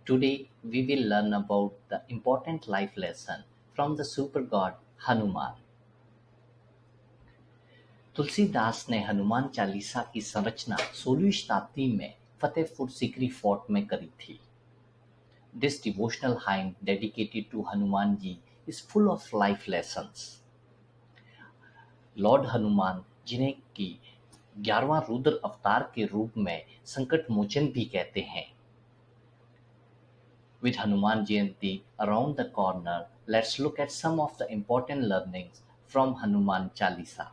Today we will learn about the important life lesson from the super god Hanuman. Tulsidas ने हनुमान चालीसा की संरचना 16वीं शताब्दी में फतेहपुर सीकरी फोर्ट में करी थी. This devotional hymn dedicated to Hanuman Ji is full of life lessons. Lord Hanuman, जिन्हें कि 11वां रुद्र अवतार के रूप में संकट मोचन भी कहते हैं. With Hanuman Jayanti around the corner, let's look at some of the important learnings from Hanuman Chalisa.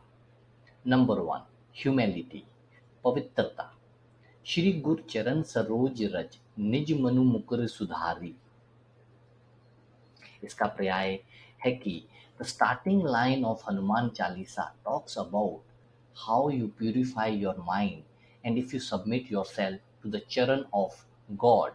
Number 1. Humility. पवित्रता. श्री गुर चरण सरोज रज निज मनु मुकुर सुधारी. इसका पर्याय है कि the starting line of Hanuman Chalisa talks about how you purify your mind and if you submit yourself to the charan of God.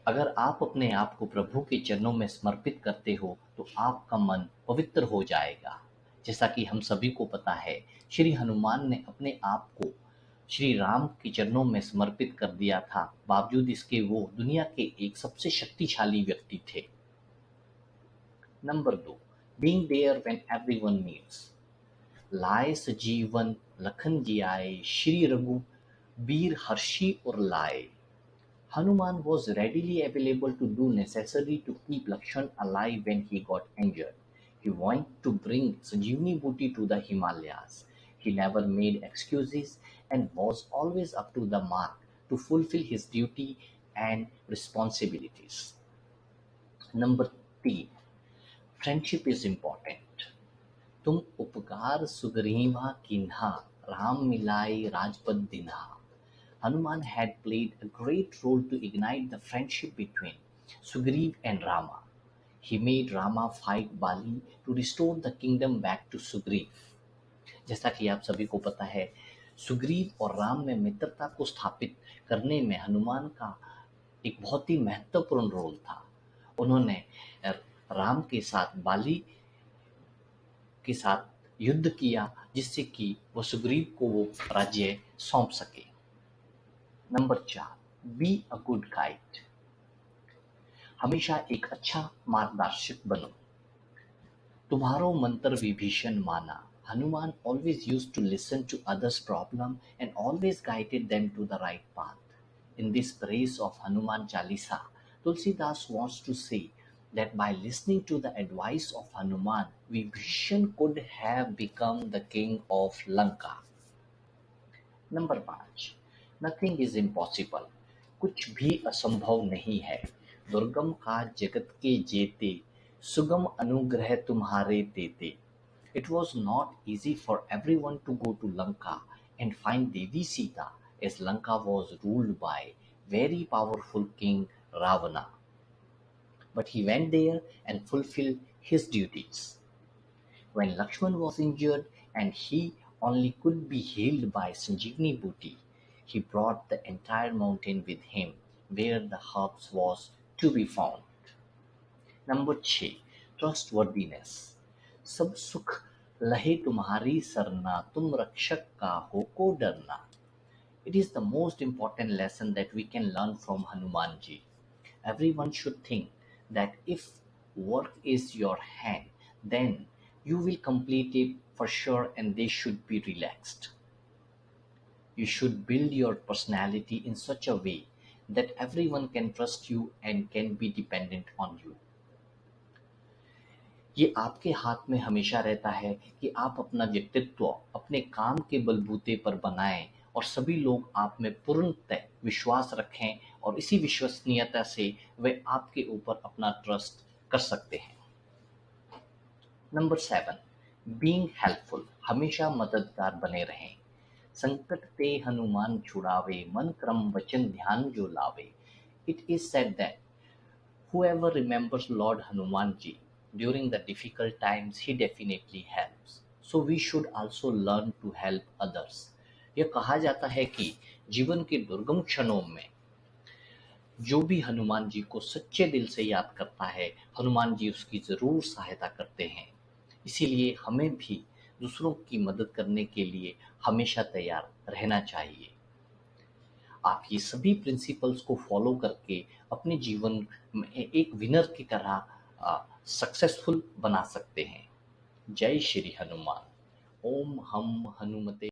अगर आप अपने आप को प्रभु के चरणों में समर्पित करते हो तो आपका मन पवित्र हो जाएगा. जैसा कि हम सभी को पता है, श्री हनुमान ने अपने आप को श्री राम के चरणों में समर्पित कर दिया था. बावजूद इसके वो दुनिया के एक सबसे शक्तिशाली व्यक्ति थे. Number 2. Being there when everyone needs. लाए सजीवन लखन जी आए, श्री 𝗕𝗃𝗵𝗃𝗃 और लाए. Hanuman was readily available to do necessary to keep Laxman alive when he got injured. He wanted to bring 𝗲𝗵𝗲𝗿𝗆 to the Himalayas. He never made excuses and was always up to the mark to fulfill his duty and responsibilities. Number 3. Friendship is important. तुम उपकार सुग्रीवा कीन्हा, राम मिलाई राजपद दीन्हा. Hanuman had played a great role to ignite the friendship between Sugriv and Rama. He made Rama fight Bali to restore the kingdom back to Sugriv. जैसा कि आप सभी को पता है, सुग्रीव और राम में मित्रता को स्थापित करने में हनुमान का एक बहुत ही महत्वपूर्ण रोल था. उन्होंने राम के साथ बाली के साथ युद्ध किया, जिससे कि वो सुग्रीव को वो राज्य सौंप सके. Number 4. Be a good guide. हमेशा एक अच्छा मार्गदर्शक बनो. तुम्हारो मंत्र विभीषण माना. Hanuman always used to listen to others' problem and always guided them to the right path. In this praise of Hanuman Chalisa, Tulsidas wants to say that by listening to the advice of Hanuman, Vibhishan could have become the king of Lanka. Number 5. Nothing is impossible. कुछ भी असंभव नहीं है. दुर्गम काज जगत के जेते, सुगम अनुग्रह तुम्हारे देते. It was not easy for everyone to go to Lanka and find Devi Sita, as Lanka was ruled by very powerful king Ravana. But he went there and fulfilled his duties. When Laxman was injured and he only could be healed by 𝗲𝗵𝗲𝗿𝗆, he brought the entire mountain with him, where the herbs was to be found. Number 6. Trustworthiness. सब सुख लहे तुम्हारी सरना, तुम रक्षक का हो को डरना. It is the most important lesson that we can learn from Hanuman Ji. Everyone should think that if work is your hand, then you will complete it for sure and they should be relaxed. You should build your personality in such a way that everyone can trust you and can be dependent on you. ये आपके हाथ में हमेशा रहता है कि आप अपना व्यक्तित्व अपने काम के बलबूते पर बनाएं और सभी लोग आप में पूर्णतः विश्वास रखें और इसी विश्वसनीयता से वे आपके ऊपर अपना ट्रस्ट कर सकते हैं. नंबर 7. Being helpful. हमेशा मददगार बने रहें. संकट ते हनुमान छुड़ावे, मन क्रम वचन ध्यान जो लावे. It is said that whoever remembers Lord Hanuman Ji during the difficult times, he definitely helps. So we should also learn to help others. यह कहा जाता है कि जीवन के दुर्गम क्षणों में जो भी हनुमान जी को सच्चे दिल से याद करता है, हनुमान जी उसकी जरूर सहायता करते हैं. इसीलिए हमें भी दूसरों की मदद करने के लिए हमेशा तैयार रहना चाहिए. आप ये सभी प्रिंसिपल्स को फॉलो करके अपने जीवन में एक विनर की तरह सक्सेसफुल बना सकते हैं। जय श्री हनुमान। ओम हम हनुमते